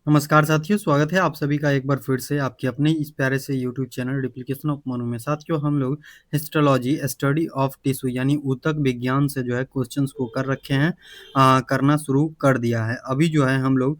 नमस्कार साथियों, स्वागत है आप सभी का एक बार फिर से आपके अपने इस प्यारे से YouTube channel replication of Manu में। साथियों, हम लोग हिस्टोलॉजी स्टडी ऑफ टिश्यू यानी ऊतक विज्ञान से जो है क्वेश्चंस को कर रखे हैं, करना शुरू कर दिया है। अभी जो है हम लोग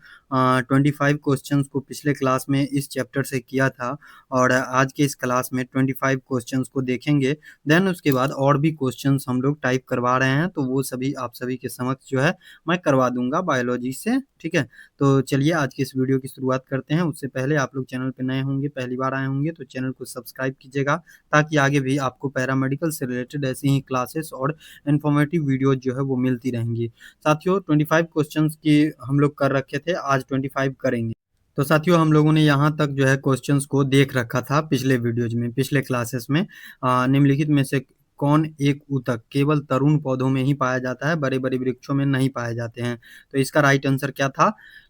25 क्वेश्चंस को पिछले क्लास में इस चैप्टर से किया था और आज के इस क्लास में 25 क्वेश्चंस को देखेंगे। देन उसके बाद और भी क्वेश्चंस हम लोग टाइप करवा रहे हैं, तो वो सभी आप सभी के समक्ष जो है मैं करवा दूंगा बायोलॉजी से। ठीक है, तो चलिए आज की इस वीडियो की शुरुआत करते हैं। उससे पहले आप लोग चैनल पे नए होंगे, पहली बार आए होंगे, तो चैनल को सब्सक्राइब कीजिएगा ताकि आगे भी आपको पैरामेडिकल से रिलेटेड ऐसी ही क्लासेस और इन्फॉर्मेटिव वीडियोज जो है वो मिलती रहेंगी। साथियों, 25 क्वेश्चंस की हम लोग कर रखे थे, आज 25 करेंगे। तो साथियों, हम लोगों ने यहाँ तक जो है क्वेश्चंस को देख रखा था पिछले वीडियोज में, पिछले क्लासेस में। निम्नलिखित में से कौन एक ऊतक केवल तरुण पौधों में ही पाया जाता है, बड़े बड़े वृक्षों में नहीं पाए जाते हैं? तो इसका राइट आंसर क्या था?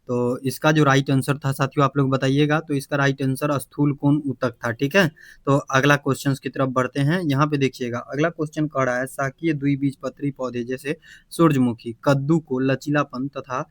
तो इसका जो राइट आंसर था साथियों, आप लोग बताइएगा। तो इसका राइट आंसर स्थूल कोण ऊतक था। ठीक है, तो अगला क्वेश्चन की तरफ बढ़ते हैं। यहाँ पे देखिएगा, अगला क्वेश्चन कह रहा है शाकीय द्विबीजपत्री पौधे जैसे सूरजमुखी, कद्दू को लचीलापन तथा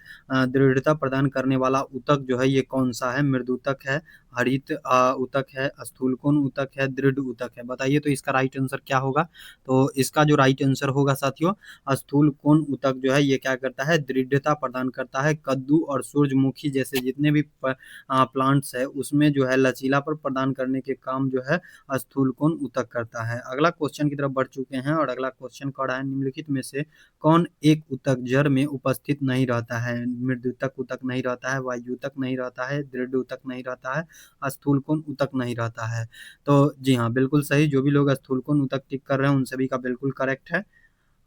दृढ़ता प्रदान करने वाला ऊतक जो है ये कौन सा है? मृदुतक है, हरित ऊतक है, स्थूल कोण ऊतक है, दृढ़ ऊतक है? बताइए तो इसका राइट आंसर क्या होगा? तो इसका जो राइट आंसर होगा साथियों, स्थूल कोण ऊतक जो है ये क्या करता है? दृढ़ता प्रदान करता है। कद्दू और सूरजमुखी जैसे जितने भी प्लांट्स है उसमें जो है लचीलापन प्रदान करने के काम जो है स्थूल कोण ऊतक करता है। अगला क्वेश्चन की तरफ बढ़ चुके हैं और अगला क्वेश्चन कह रहा है निम्नलिखित में से कौन एक ऊतक जड़ में उपस्थित नहीं रहता है? मृदुतक ऊतक नहीं रहता है, वायुतक नहीं रहता है, दृढ़ ऊतक नहीं रहता है, स्थूल कोण ऊतक नहीं रहता है। तो जी हाँ, बिल्कुल सही। जो भी लोग स्थूल कोण ऊतक टिक कर रहे हैं उन सभी का बिल्कुल करेक्ट है।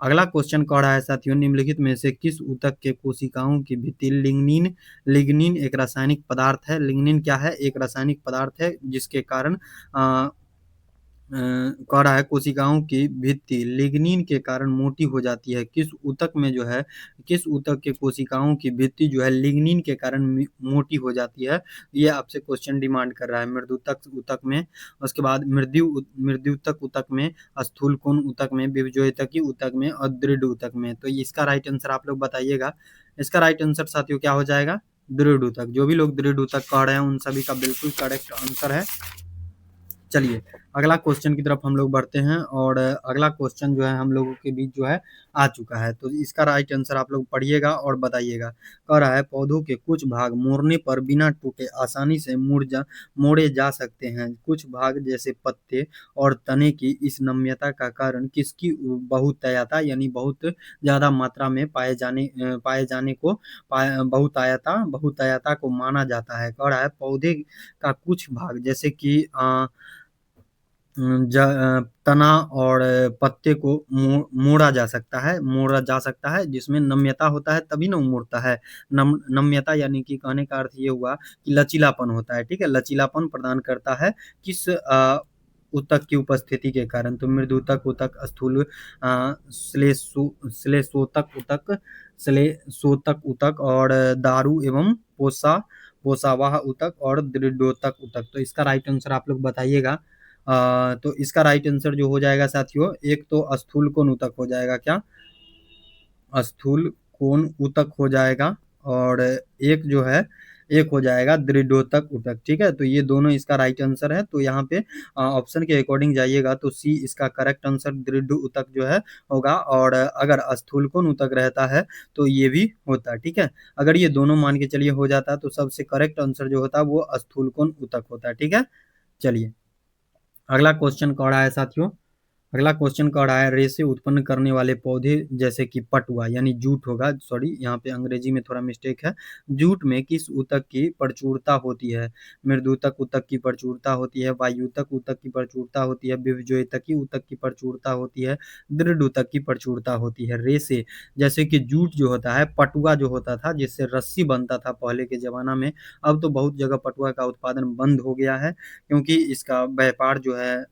अगला क्वेश्चन कह रहा है साथियों, निम्नलिखित में से किस ऊतक के कोशिकाओं की भित्ति लिग्निन लिग्निन एक रासायनिक पदार्थ है? लिग्निन क्या है? एक रासायनिक पदार्थ है जिसके कारण कह रहा है कोशिकाओं की भित्ति लिग्निन के कारण मोटी हो जाती है। किस ऊतक में जो है, किस ऊतक के कोशिकाओं की भित्ति जो है लिग्निन के कारण मोटी हो जाती है? ये आपसे क्वेश्चन डिमांड कर रहा है। मृदुतक ऊतक में, उसके बाद मृदुतक ऊतक में, स्थूल कोण ऊतक में, विभजोतकी ऊतक में और दृढ़ ऊतक में। तो इसका राइट आंसर आप लोग बताइएगा। इसका राइट आंसर साथियों क्या हो जाएगा? दृढ़ ऊतक। जो भी लोग दृढ़ ऊतक कह रहे हैं उन सभी का बिल्कुल करेक्ट आंसर है। चलिए अगला क्वेश्चन की तरफ हम लोग बढ़ते हैं और अगला क्वेश्चन जो है हम लोगों के बीच जो है आ चुका है। तो इसका राइट आंसर आप लोग पढ़िएगा और बताइएगा। कह रहा है पौधों के कुछ भाग मोड़ने पर बिना टूटे आसानी से मोड़े जा सकते हैं। कुछ भाग जैसे पत्ते और तने की इस नम्यता का कारण किसकी बहुतायता यानी बहुत ज्यादा मात्रा में पाए जाने को बहुतायता को माना जाता है? कह रहा है पौधे का कुछ भाग जैसे कि तना और पत्ते को मोड़ा जा सकता है जिसमें नम्यता होता है, तभी ना वो मुड़ता है। नम्यता यानी कि कहने का अर्थ ये हुआ कि लचीलापन होता है। ठीक है, लचीलापन प्रदान करता है किस ऊतक की उपस्थिति के कारण? तो मृदुतक ऊतक, स्थूल श्लेषोतक ऊतक और दारू एवं पोषावाह ऊतक और दृढ़ोतक ऊतक। तो इसका राइट आंसर आप लोग बताइएगा। तो इसका राइट आंसर जो हो जाएगा साथियों, एक तो स्थूल कोण ऊतक हो जाएगा। क्या? स्थूल कोण ऊतक हो जाएगा और एक हो जाएगा दृढ़ोतक ऊतक। ठीक है, तो ये दोनों इसका राइट आंसर है। तो यहाँ पे ऑप्शन के अकॉर्डिंग जाइएगा तो सी इसका करेक्ट आंसर दृढ़ ऊतक जो है होगा। और अगर स्थूल कोण ऊतक रहता है तो ये भी होता है। ठीक है, अगर ये दोनों मान के चलिए हो जाता है तो सबसे करेक्ट आंसर जो होता है वो स्थूल कोण ऊतक होता है। ठीक है, चलिए अगला क्वेश्चन कह रहा है साथियों, अगला क्वेश्चन कह रहा है रेशे उत्पन्न करने वाले पौधे जैसे कि पटुआ यानी जूट होगा, सॉरी यहाँ पे अंग्रेजी में थोड़ा मिस्टेक है। जूट में किस ऊतक की प्रचुरता होती है? मृदुतक ऊतक की प्रचुरता होती है, वायुतक ऊतक की प्रचुरता होती है, विभजोतकी ऊतक की प्रचुरता होती है, दृढ़ ऊतक की प्रचुरता होती है? रेशे जैसे कि जूट जो होता है, पटुआ जो होता था जिससे रस्सी बनता था पहले के जमाना में, अब तो बहुत जगह पटुआ का उत्पादन बंद हो गया है क्योंकि इसका व्यापार जो है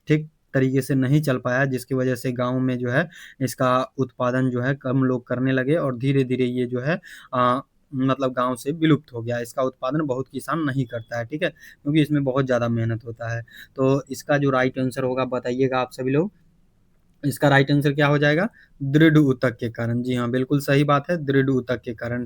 ठीक तरीके से नहीं चल पाया, जिसकी वजह से गाँव में जो है इसका उत्पादन जो है कम लोग करने लगे और धीरे-धीरे ये जो है मतलब गाँव से विलुप्त हो गया। इसका उत्पादन बहुत किसान नहीं करता है। ठीक है, क्योंकि इसमें बहुत ज़्यादा मेहनत होता है। तो इसका जो राइट आंसर होगा बताइएगा आप सभी लोग। इसका राइट आंसर क्या हो जाएगा? दृढ़ ऊतक के कारण। जी हाँ, बिल्कुल सही बात है, दृढ़ ऊतक के कारण।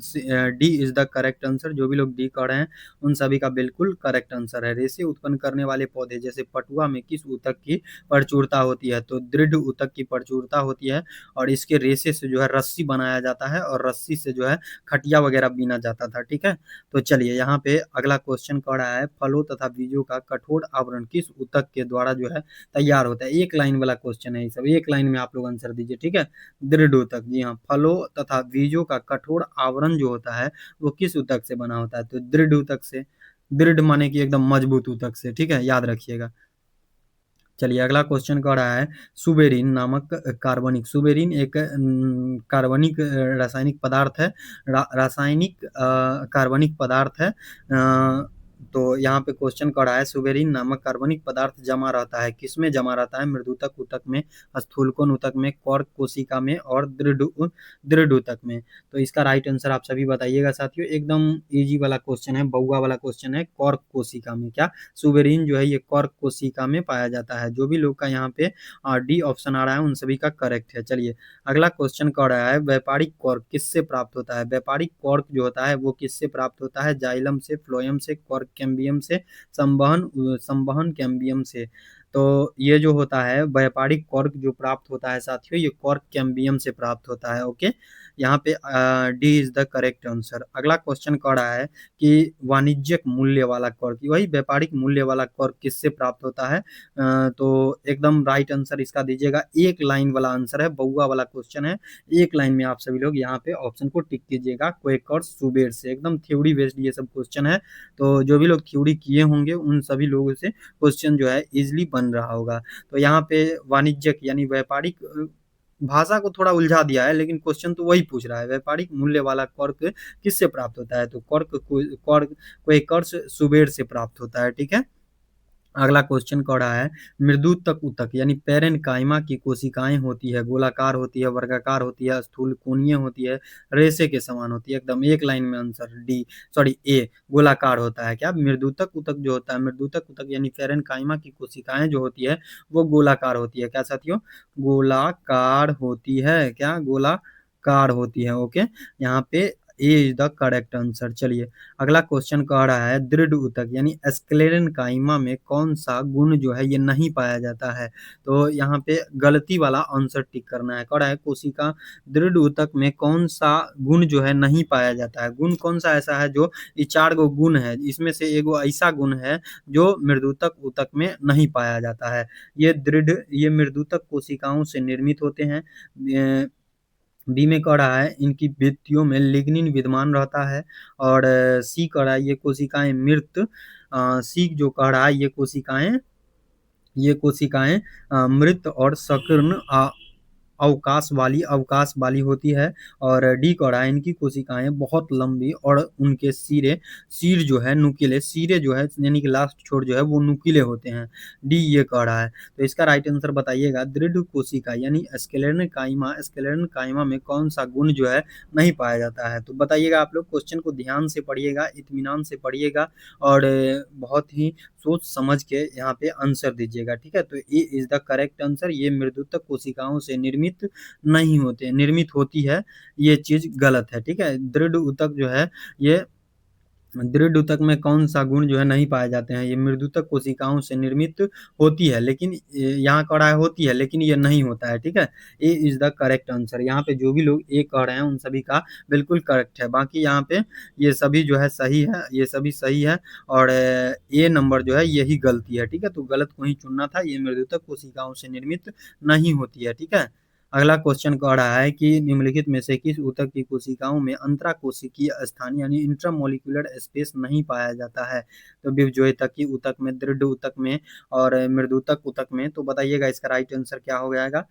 D is the correct answer. जो भी लोग डी कह रहे हैं, उन सभी का बिल्कुल करेक्ट आंसर है। रेशे उत्पन्न करने वाले पौधे जैसे पटुआ में किस ऊतक की प्रचुरता होती है? तो दृढ़ ऊतक की प्रचुरता होती है, और इसके रेशे से जो है रस्सी बनाया जाता है, और रस्सी से जो है खटिया वगैरह बीना जाता था, ठीक है? तो चलिए यहाँ पे अगला क्वेश्चन कह रहा है, फलों तथा बीजों का कठोर आवरण किस ऊतक के द्वारा जो है तैयार होता है? एक लाइन वाला क्वेश्चन है ये सब, एक लाइन में आप लोग आंसर दीजिए, ठीक है? दृढ़ ऊतक। जी हाँ, फलों तथा बीजों का कठोर आवरण जो होता है वो किस ऊतक से बना होता है? तो दृढ़ ऊतक से। दृढ़ माने कि एकदम मजबूत ऊतक से, ठीक है, याद रखिएगा। चलिए अगला क्वेश्चन कह रहा है, सुबेरिन नामक कार्बनिक, सुबेरिन एक कार्बनिक रासायनिक पदार्थ है, रासायनिक कार्बनिक पदार्थ है। तो यहाँ पे क्वेश्चन कह रहा है, सुबेरिन नामक कार्बनिक पदार्थ जमा रहता है, किसमें जमा रहता है? मृदुतक ऊतक में, स्थूलकोण ऊतक में, कॉर्क कोशिका में, और दृढ़ ऊतक में। तो इसका राइट आंसर आप सभी बताइएगा साथियों। एकदम इजी वाला क्वेश्चन है, बउआ वाला क्वेश्चन है, कॉर्क कोशिका में। क्या सुबेरिन जो है ये कॉर्क कोशिका में पाया जाता है? जो भी लोग का यहाँ पे डी ऑप्शन आ रहा है उन सभी का करेक्ट है। चलिए अगला क्वेश्चन कह रहा है, व्यापारिक कॉर्क किससे प्राप्त होता है? व्यापारिक कॉर्क जो होता है वो किससे प्राप्त होता है? जाइलम से, फ्लोएम से, कॉर्क कैम्बियम से, संवहन संवहन कैम्बियम से। तो ये जो होता है व्यापारिक कॉर्क जो प्राप्त होता है साथियों, ये कॉर्क कैम्बियम से प्राप्त होता है। ओके, यहाँ पे D is the correct answer. अगला क्वेश्चन कह रहा है कि वाणिज्यिक मूल्य वाला कॉर्क, वही व्यापारिक मूल्य वाला कॉर्क किससे प्राप्त होता है? तो एकदम राइट आंसर इसका दीजिएगा, एक लाइन वाला आंसर है, बउआ वाला क्वेश्चन है। एक लाइन में आप सभी लोग यहाँ पे ऑप्शन को टिक कीजिएगा, क्वेक और सुबेर से। एकदम थ्योरी बेस्ड ये सब क्वेश्चन है, तो जो भी लोग थ्योरी किए होंगे उन सभी लोगों से क्वेश्चन जो है इजिली बन रहा होगा। तो यहाँ पे वाणिज्यिक यानी व्यापारिक भाषा को थोड़ा उलझा दिया है, लेकिन क्वेश्चन तो वही पूछ रहा है, व्यापारिक मूल्य वाला कॉर्क किससे प्राप्त होता है? तो कॉर्क क्वेकर्स सुबेर से प्राप्त होता है, ठीक है। अगला क्वेश्चन कह रहा है, मृदुतक ऊतक यानी पैरेन्काइमा की कोशिकाएं होती है, गोलाकार होती है, वर्गाकार होती है, स्थूल कोणीय होती है, रेशे के समान होती है? एकदम एक लाइन में आंसर डी, सॉरी ए, गोलाकार होता है। क्या मृदुतक ऊतक जो होता है, मृदुतक ऊतक यानी पैरेन्काइमा की कोशिकाएं जो होती है वो गोलाकार होती है? क्या साथियों? गोलाकार होती है। क्या गोलाकार होती है? ओके, यहाँ पे ए इज द करेक्ट आंसर। चलिए अगला क्वेश्चन कह रहा है, दृढ़ ऊतक यानी स्क्लेरेनकाइमा में कौन सा गुण जो है ये नहीं पाया जाता है? तो यहाँ पे गलती वाला आंसर टिक करना है। कह रहा है कोशिका दृढ़ ऊतक में कौन सा गुण जो है नहीं पाया जाता है? गुण कौन सा ऐसा है जो, ये 4 गो गुण है, इसमें से एगो ऐसा गुण है जो मृदुतक ऊतक में नहीं पाया जाता है। ये मृदुतक कोशिकाओं से निर्मित होते हैं। बी में कह रहा है, इनकी भित्तियों में लिग्निन विद्यमान रहता है। और सी कह रहा है, ये कोशिकाएं मृत, सी जो कह रहा है ये कोशिकाएं मृत और सकीर्ण अवकाश वाली होती है। और डी कह रहा है, इनकी कोशिकाएं बहुत लंबी और उनके सिर जो है नुकीले, सिरे जो है यानी कि लास्ट छोर जो है वो नुकीले होते हैं। डी ये कह रहा है। तो इसका राइट आंसर बताइएगा, दृढ़ कोशिका यानी स्क्लेरन काइमा में कौन सा गुण जो है नहीं पाया जाता है? तो बताइएगा आप लोग, क्वेश्चन को ध्यान से पढ़िएगा, इत्मीनान से पढ़िएगा, और बहुत ही सोच समझ के यहाँ पे आंसर दीजिएगा, ठीक है। तो ए इज द करेक्ट आंसर। ये मृदुतक कोशिकाओं से निर्मित नहीं होते, निर्मित होती है, ये चीज गलत है, ठीक है। दृढ़ ऊतक जो है ये, दृढ़ ऊतक में कौन सा गुण जो है नहीं पाए जाते हैं? ये मृदुतक कोशिकाओं से निर्मित होती है, लेकिन यहाँ कह रहा है होती है, लेकिन ये नहीं होता है, ठीक है। ए इज द करेक्ट आंसर। यहाँ पे जो भी लोग ए कह रहे हैं उन सभी का बिल्कुल करेक्ट है। बाकी यहाँ पे ये सभी जो है सही है, ये सभी सही है, और ए नंबर जो है यही गलती है, ठीक है। तो गलत को ही चुनना था, ये मृदुतक कोशिकाओं से निर्मित नहीं होती है, ठीक है। अगला क्वेश्चन कह रहा है कि निम्नलिखित में से किस ऊतक की कोशिकाओं में अंतराकोशिकीय स्थान यानी इंट्रामोलिकुलर स्पेस नहीं पाया जाता है? तो विभजोयतकी ऊतक में, दृढ़ ऊतक में, और मृदुतक ऊतक में। तो बताइएगा इसका राइट आंसर क्या हो जाएगा?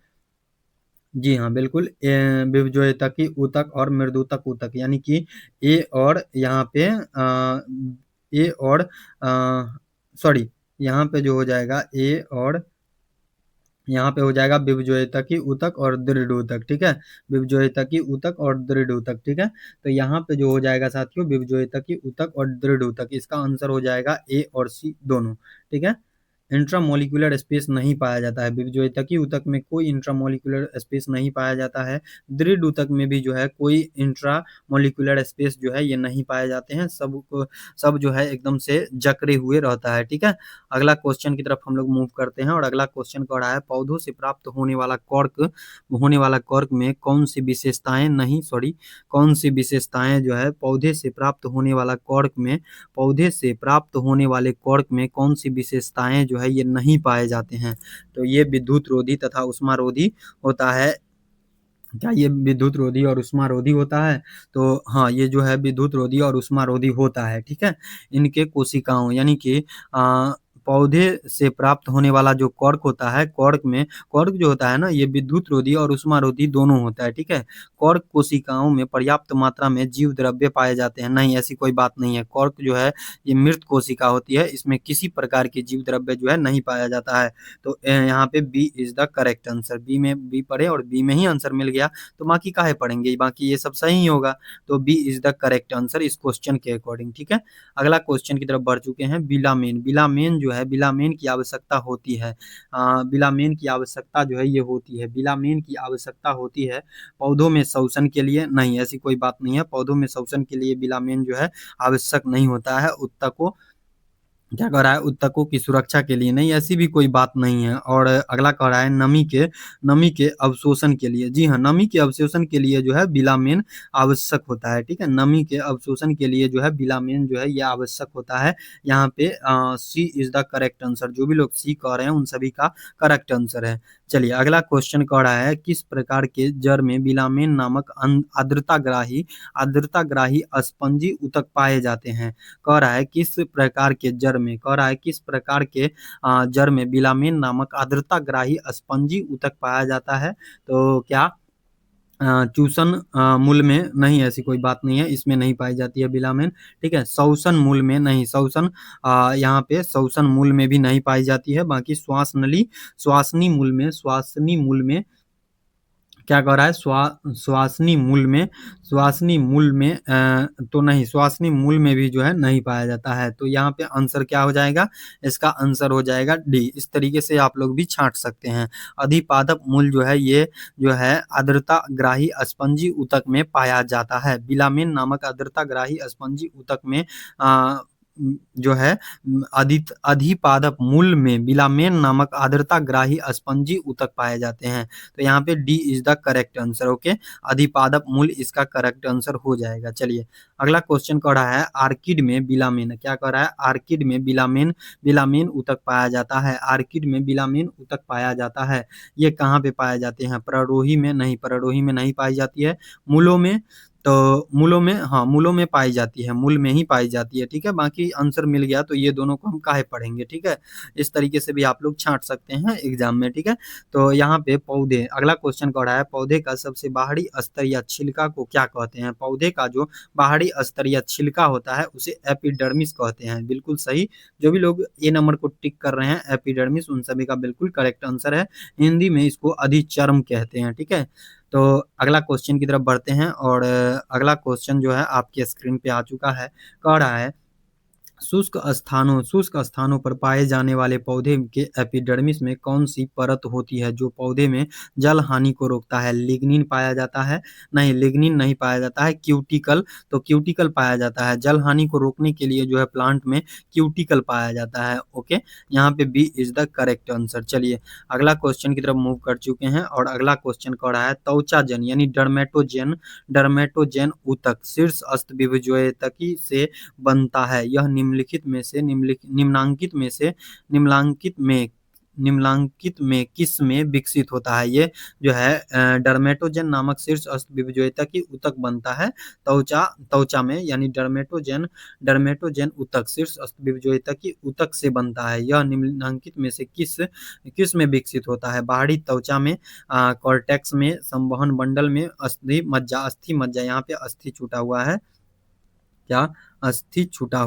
जी हाँ, बिल्कुल, विभजोयतकी ऊतक और मृदुतक ऊतक, यानी कि ए और यहाँ पे ए और सॉरी, यहाँ पे जो हो जाएगा ए और यहाँ पे हो जाएगा विभजोयतकी ऊतक और दृढ़ ऊतक, ठीक है। विभजोयतकी ऊतक और दृढ़ ऊतक, ठीक है। तो यहाँ पे जो हो जाएगा साथियों विभजोयतकी ऊतक और दृढ़ ऊतक, इसका आंसर हो जाएगा ए और सी दोनों, ठीक है। इंट्रामोलिकुलर स्पेस नहीं पाया जाता है। विभजोइतकी ऊतक में कोई इंट्रामोलिकुलर स्पेस नहीं पाया जाता है। दृढ़ ऊतक में भी जो है कोई इंट्रामोलिकुलर स्पेस जो है ये नहीं पाए जाते हैं। सब जो है एकदम से जकड़े हुए रहता है। ठीक है, अगला क्वेश्चन की तरफ हम लोग मूव करते हैं और अगला क्वेश्चन कह रहा है पौधों से प्राप्त होने वाला कॉर्क में कौन सी विशेषताएं जो है पौधे से प्राप्त होने वाले कॉर्क में कौन सी विशेषताएं जो है ये नहीं पाए जाते हैं। तो ये विद्युत रोधी तथा उष्मारोधी होता है। क्या ये विद्युत रोधी और उष्मारोधी होता है? तो हाँ, ये जो है विद्युत रोधी और उष्मारोधी होता है। ठीक है, इनके कोशिकाओं यानी कि पौधे से प्राप्त होने वाला जो कॉर्क होता है, कॉर्क जो होता है ना, ये विद्युत रोधी और उष्मारोधी दोनों होता है। ठीक है, कॉर्क कोशिकाओं में पर्याप्त मात्रा में जीव द्रव्य पाए जाते हैं। नहीं, ऐसी कोई बात नहीं है। कॉर्क जो है ये मृत कोशिका होती है, इसमें किसी प्रकार की जीव द्रव्य जो है नहीं पाया जाता है। तो यहाँ पे B is the correct answer. B में बी पढ़े और बी में ही आंसर मिल गया, तो बाकी काहे पढ़ेंगे, बाकी ये सब सही ही होगा। तो B is the correct answer इस क्वेश्चन के अकॉर्डिंग। ठीक है, अगला क्वेश्चन की तरफ बढ़ चुके हैं। बिलामेन जो है, बिलामेन की आवश्यकता होती है। बिलामेन की आवश्यकता जो है ये होती है, बिलामेन की आवश्यकता होती है पौधों में श्वसन के लिए। नहीं, ऐसी कोई बात नहीं है। पौधों में श्वसन के लिए बिलामेन जो है आवश्यक नहीं होता है। उत्तकों क्या कह रहा है, उत्तकों की सुरक्षा के लिए। नहीं, ऐसी भी कोई बात नहीं है। और अगला कह रहा है नमी के अवशोषण के लिए। जी हाँ, नमी के अवशोषण के लिए जो है बिलामेन आवश्यक होता है। ठीक है, नमी के अवशोषण के लिए जो है बिलामेन जो है ये आवश्यक होता है। यहाँ पे सी इज द करेक्ट आंसर। जो भी लोग सी कह रहे हैं उन सभी का करेक्ट आंसर है। चलिए, अगला क्वेश्चन कह रहा है किस प्रकार के जड़ में बिलामेन नामक आर्द्रताग्राही स्पंजी ऊतक पाए जाते हैं। कह रहा है किस प्रकार के जड़ में बिलामेन नामक आर्द्रताग्राही स्पंजी ऊतक पाया जाता है। तो क्या चूसन मूल में? नहीं, ऐसी कोई बात नहीं है, इसमें नहीं पाई जाती है बिलामेन। ठीक है, श्वसन मूल में नहीं, यहाँ पे श्वसन मूल में भी नहीं पाई जाती है। बाकी श्वासनी मूल में क्या कह रहा है, श्वासनी मूल में तो नहीं, श्वासनी मूल में भी जो है नहीं पाया जाता है। तो यहाँ पे आंसर क्या हो जाएगा, इसका आंसर हो जाएगा डी। इस तरीके से आप लोग भी छांट सकते हैं। अधिपादप मूल जो है ये जो है आर्द्रताग्राही स्पंजी ऊतक में पाया जाता है। बिलामेन नामक आर्द्रताग्राही स्पंजी ऊतक में जो है अधिपादप मूल में बिलामेन नामक आर्द्रताग्राही स्पंजी ऊतक पाए जाते हैं। तो यहाँ पे D is the correct answer. Okay, अधिपादप मूल इसका करेक्ट आंसर हो जाएगा। चलिए, अगला क्वेश्चन कह रहा है आर्किड में बिलामेन। क्या कह रहा है, आर्किड में बिलामेन ऊतक पाया जाता है। आर्किड में बिलामेन ऊतक पाया जाता है। ये कहाँ पे पाए जाते हैं? परडोही में? नहीं, परडोही में नहीं पाई जाती है। मूलों में? तो मूलों में, हाँ, मूलों में पाई जाती है, मूल में ही पाई जाती है। ठीक है, बाकी आंसर मिल गया, तो ये दोनों को हम काहे पढ़ेंगे। ठीक है, इस तरीके से भी आप लोग छांट सकते हैं एग्जाम में। ठीक है, तो यहाँ पे पौधे, अगला क्वेश्चन कह रहा है पौधे का सबसे बाहरी स्तर या छिलका को क्या कहते हैं? पौधे का जो बाहरी स्तर या छिलका होता है उसे एपिडर्मिस कहते हैं। बिल्कुल सही। जो भी लोग ए नंबर को टिक कर रहे हैं एपिडर्मिस, उन सभी का बिल्कुल करेक्ट आंसर है। हिंदी में इसको अधिचर्म कहते हैं। ठीक है, तो अगला क्वेश्चन की तरफ बढ़ते हैं और अगला क्वेश्चन जो है आपके स्क्रीन पे आ चुका है। कह रहा है शुष्क स्थानों पर पाए जाने वाले पौधे के एपिडर्मिस में कौन सी परत होती है जो पौधे में जल हानि को रोकता है? लिग्निन पाया जाता है? नहीं, लिग्निन नहीं पाया जाता है। क्यूटिकल, तो क्यूटिकल पाया जाता है। जल हानि को रोकने के लिए जो है प्लांट में क्यूटिकल पाया जाता है। ओके, यहाँ पे B is the correct answer. चलिए, अगला क्वेश्चन की तरफ मूव कर चुके हैं और अगला क्वेश्चन कह रहा है त्वचाजन यानी डर्मेटोजेन ऊतक शीर्ष अस्तविभज्योतकी से बनता है। यह निम्नलिखित में किस में विकसित होता है? ये जो है डर्मेटोजेन नामक शीर्ष अस्तविभज्योतकी ऊतक बनता है त्वचा में, यानी डर्मेटोजेन ऊतक शीर्ष अस्तविभज्योतकी ऊतक से बनता है। यह निम्नलिखित में से किस में विकसित होता है? बाहरी त्वचा में, कॉर्टेक्स में, संवहन मंडल में, अस्थि मज्जा। यहाँ पे अस्थि छूटा हुआ है। क्या अस्थि छूटा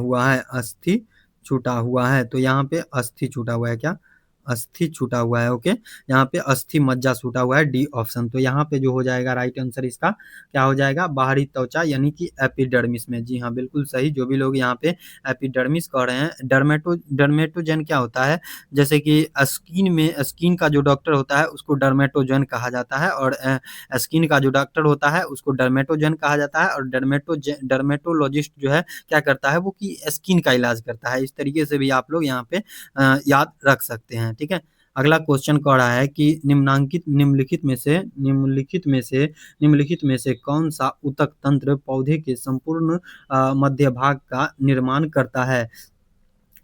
हुआ है? तो यहाँ पे अस्थि छूटा हुआ है। क्या अस्थि छूटा हुआ है। ओके, यहाँ पे अस्थि मज्जा छूटा हुआ है, डी ऑप्शन। तो यहाँ पे जो हो जाएगा राइट आंसर इसका क्या हो जाएगा, बाहरी त्वचा यानी कि एपिडर्मिस में। जी हाँ, बिल्कुल सही। जो भी लोग यहाँ पे एपिडर्मिस कह रहे हैं, डर्मेटोजन क्या होता है, जैसे कि स्किन में, स्किन का जो डॉक्टर होता है उसको डर्मेटोजन कहा जाता है, और स्किन का जो डॉक्टर होता है उसको डर्मेटोजन कहा जाता है, और डर्मेटोलॉजिस्ट जो है क्या करता है, वो कि स्किन का इलाज करता है। इस तरीके से भी आप लोग यहाँ पे याद रख सकते हैं। ठीक है, अगला क्वेश्चन कह रहा है कि निम्नलिखित में से कौन सा ऊतक तंत्र पौधे के संपूर्ण मध्य भाग का निर्माण करता है।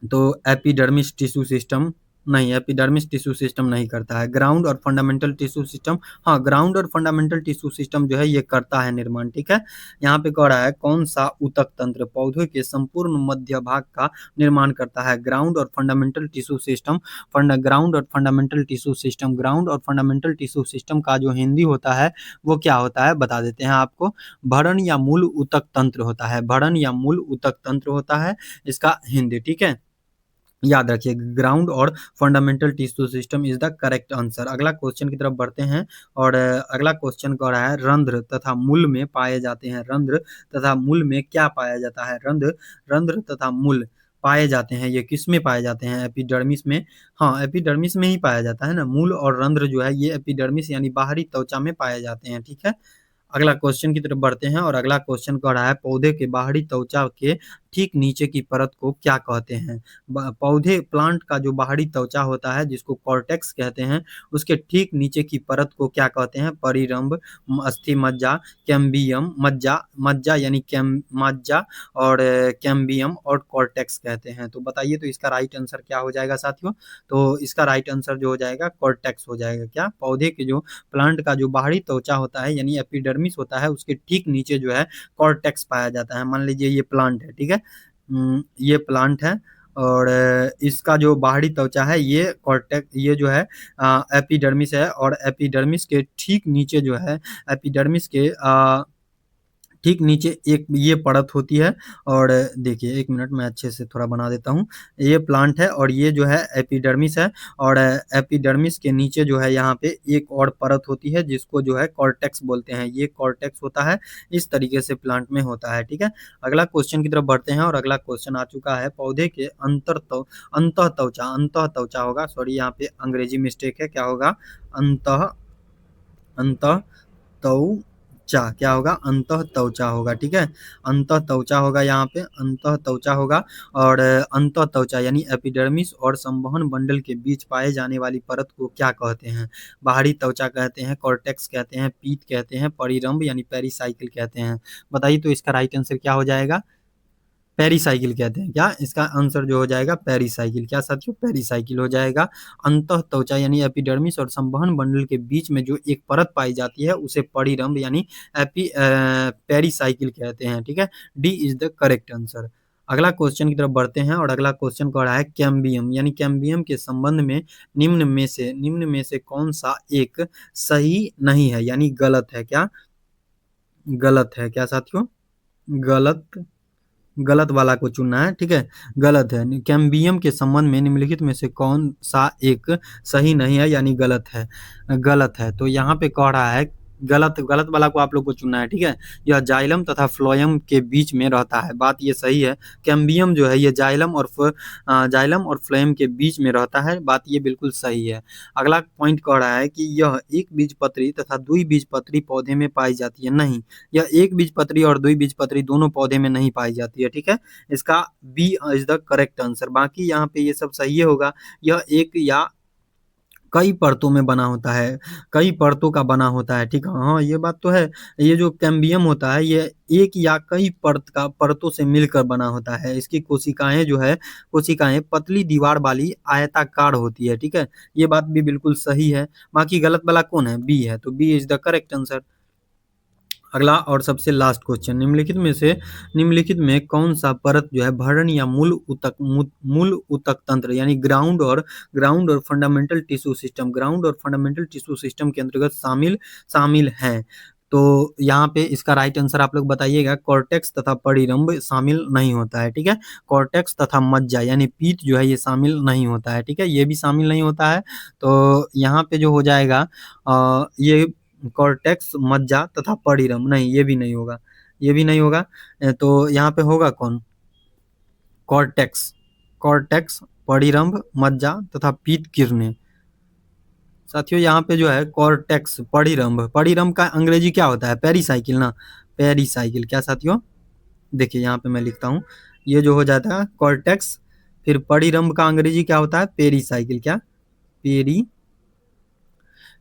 तो एपिडर्मिस टिश्यू सिस्टम नहीं, एपिडर्मिस टिश्यू सिस्टम नहीं करता है। ग्राउंड और फंडामेंटल टिश्यू सिस्टम, हाँ, ग्राउंड और फंडामेंटल टिश्यू सिस्टम जो है ये करता है निर्माण। ठीक है, यहाँ पे कह रहा है कौन सा ऊतक तंत्र पौधे के संपूर्ण मध्य भाग का निर्माण करता है। ग्राउंड और फंडामेंटल टिश्यू सिस्टम, ग्राउंड और फंडामेंटल टिश्यू सिस्टम, ग्राउंड और फंडामेंटल टिश्यू सिस्टम का जो हिंदी होता है वो क्या होता है, बता देते हैं आपको। भरण या मूल ऊतक तंत्र होता है, भरण या मूल ऊतक तंत्र होता है इसका हिंदी। ठीक है, याद रखिए, ग्राउंड और fundamental tissue system is the correct answer. अगला क्वेश्चन की तरफ बढ़ते हैं, और अगला क्वेश्चन कह रहा है रंध्र तथा मूल में पाए जाते हैं। रंध्र तथा मूल में क्या पाया जाता है, रंध्र रंध्र तथा मूल पाए जाते हैं, ये किस में पाए जाते हैं, एपिडर्मिस में। हाँ, एपिडर्मिस में ही पाया जाता है ना, मूल और रंध्र जो है ये एपिडर्मिस यानी बाहरी त्वचा में पाए जाते हैं। ठीक है, अगला क्वेश्चन की तरफ बढ़ते हैं, और अगला क्वेश्चन कह रहा है पौधे के बाहरी त्वचा के ठीक नीचे की परत को क्या कहते हैं। पौधे, प्लांट का जो बाहरी त्वचा होता है जिसको कॉर्टेक्स कहते हैं, उसके ठीक नीचे की परत को क्या कहते हैं, परिरंभ, अस्थि मज्जा, कैम्बियम, मज्जा मज्जा यानी मज्जा, और कैम्बियम और कॉर्टेक्स कहते हैं। तो बताइए, तो इसका राइट आंसर क्या हो जाएगा साथियों। तो इसका राइट आंसर जो हो जाएगा कॉर्टेक्स हो जाएगा। क्या, पौधे के जो, प्लांट का जो बाहरी त्वचा होता है यानी एपिडर्मिस होता है उसके ठीक नीचे जो है कॉर्टेक्स पाया जाता है। मान लीजिए ये प्लांट है, ठीक है, ये प्लांट है, और इसका जो बाहरी त्वचा है ये कॉर्टेक्स, ये जो है एपिडर्मिस है, और एपिडर्मिस के ठीक नीचे जो है, एपिडर्मिस के ठीक नीचे एक ये परत होती है। और देखिए, एक मिनट मैं अच्छे से थोड़ा बना देता हूँ। ये प्लांट है और ये जो है एपिडर्मिस है, और एपिडर्मिस के नीचे जो है यहाँ पे एक और परत होती है जिसको जो है कॉर्टेक्स बोलते हैं। ये कॉर्टेक्स होता है, इस तरीके से प्लांट में होता है। ठीक है, अगला क्वेश्चन की तरफ बढ़ते हैं, और अगला क्वेश्चन आ चुका है पौधे के अंतः त्वचा होगा, सॉरी यहाँ पे अंग्रेजी मिस्टेक है, क्या होगा, अंतः अंतः त्वचा, क्या होगा, अंतः त्वचा होगा। ठीक है, अंतः त्वचा होगा, यहाँ पे अंतः त्वचा होगा, और अंतः त्वचा यानी एपिडर्मिस और संवहन बंडल के बीच पाए जाने वाली परत को क्या कहते हैं। बाहरी त्वचा कहते हैं, कॉर्टेक्स कहते हैं, पीत कहते हैं, परिरंभ यानी पेरिसाइकिल कहते हैं। बताइए, तो इसका राइट आंसर क्या हो जाएगा, पेरिसाइकिल कहते हैं। क्या, इसका आंसर जो हो जाएगा पेरिसाइकिल। क्या साथियों, पेरिसाइकिल हो जाएगा। अंतः त्वचा यानी एपिडर्मिस और संवहन बंडल के बीच में जो एक परत पाई जाती है उसे परिरंभ यानी पेरिसाइकिल कहते हैं। ठीक है, D is the correct answer. अगला क्वेश्चन की तरफ बढ़ते हैं, और अगला क्वेश्चन कह रहा है कैम्बियम यानी कैम्बियम के संबंध में निम्न में से कौन सा एक सही नहीं है यानी गलत है। क्या, गलत है, क्या साथियों, गलत, गलत वाला को चुनना है। ठीक है, गलत है। कैम्बियम के संबंध में निम्नलिखित में से कौन सा एक सही नहीं है यानी गलत है, गलत है। तो यहाँ पे कह रहा है गलत, गलत वाला को आप लोग को चुनना है। ठीक है, यह जाइलम तथा फ्लोएम के बीच में रहता है, बात ये सही है। कैम्बियम जो है ये जाइलम और फ्लोएम के बीच में रहता है, बात ये बिल्कुल सही है। अगला पॉइंट कह रहा है कि यह एक बीजपत्री तथा द्विबीजपत्री पौधे में पाई जाती है। नहीं, यह एक बीजपत्री और द्विबीजपत्री दोनों पौधे में नहीं पाई जाती है। ठीक है, इसका B is the correct answer. बाकी यहाँ पे ये सब सही होगा। यह एक या कई परतों में बना होता है, कई परतों का बना होता है। ठीक है, हाँ, ये बात तो है। ये जो कैम्बियम होता है ये एक या कई परतों से मिलकर बना होता है। इसकी कोशिकाएं जो है, कोशिकाएं पतली दीवार वाली आयताकार होती है। ठीक है, ये बात भी बिल्कुल सही है। बाकी गलत वाला कौन है, बी है, तो B is the correct answer. अगला और सबसे लास्ट क्वेश्चन, निम्नलिखित में कौन सा परत जो है भरण या मूल ऊतक तंत्र यानी ग्राउंड और फंडामेंटल टिश्यू सिस्टम के अंतर्गत शामिल है। तो यहाँ पे इसका राइट आंसर आप लोग बताइएगा, कॉर्टेक्स तथा परिरंभ शामिल नहीं होता है, ठीक है। कॉर्टेक्स तथा मज्जा यानी पीत जो है ये शामिल नहीं होता है, ठीक है, ये भी शामिल नहीं होता है। तो यहाँ पे जो हो जाएगा ये कॉर्टेक्स, मज्जा तथा परिरंभ, नहीं ये भी नहीं होगा, ये भी नहीं होगा। तो यहाँ पे होगा कौन, कॉर्टेक्स, कॉर्टेक्स, परिरंभ, मज्जा तथा पीत किरणें। साथियों यहाँ पे जो है कॉर्टेक्स, परिरंभ, परिरंभ का अंग्रेजी क्या होता है, पेरीसाइकिल ना, पेरीसाइकिल। क्या साथियों, देखिए यहाँ पे मैं लिखता हूँ, ये जो हो जाता है कॉर्टेक्स, फिर परिरंभ का अंग्रेजी क्या होता है, पेरीसाइकिल। क्या, पेरी,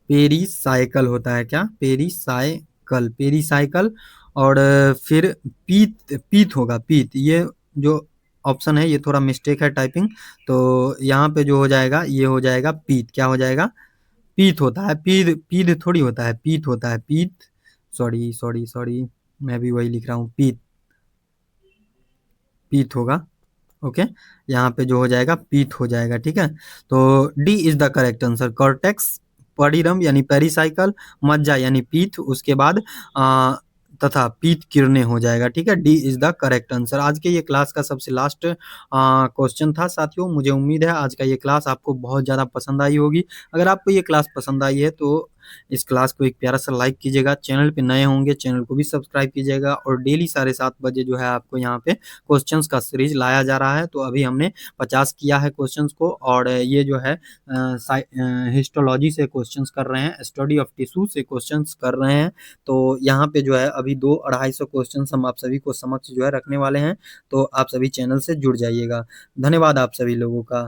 पेरीसाइकिल होता है, क्या, पेरीसाइकिल, पेरीसाइकिल। और फिर पीत, पीत होगा, पीत, ये जो ऑप्शन है ये थोड़ा मिस्टेक है टाइपिंग, तो यहाँ पे जो हो जाएगा ये हो जाएगा पीत। क्या हो जाएगा, पीत होता है, पीद, पीद थोड़ी होता है, पीत होता है, पीत, सॉरी सॉरी सॉरी, मैं भी वही लिख रहा हूँ, पीत, पीत होगा। ओके, यहाँ पे जो हो जाएगा पीत हो जाएगा, ठीक है। तो D is the correct answer, cortex, परिरम यानी पेरीसाइकिल, मज्जा यानी पीत, उसके बाद तथा पीत किरणें हो जाएगा, ठीक है। D is the correct answer. आज के ये क्लास का सबसे लास्ट क्वेश्चन था साथियों। मुझे उम्मीद है आज का ये क्लास आपको बहुत ज़्यादा पसंद आई होगी। अगर आपको ये क्लास पसंद आई है तो इस क्लास को एक प्यारा सा लाइक कीजिएगा, चैनल पे नए होंगे चैनल को भी सब्सक्राइब कीजिएगा, और डेली 7:30 बजे जो है आपको यहाँ पे क्वेश्चंस का सीरीज लाया जा रहा है। तो अभी हमने 50 किया है क्वेश्चंस को, और ये जो है हिस्टोलॉजी से क्वेश्चंस कर रहे हैं, स्टडी ऑफ टिश्यू से क्वेश्चंस कर रहे हैं। तो यहाँ पे जो है अभी 200-250 क्वेश्चंस हम आप सभी को समक्ष जो है रखने वाले हैं। तो आप सभी चैनल से जुड़ जाइएगा। धन्यवाद आप सभी लोगों का।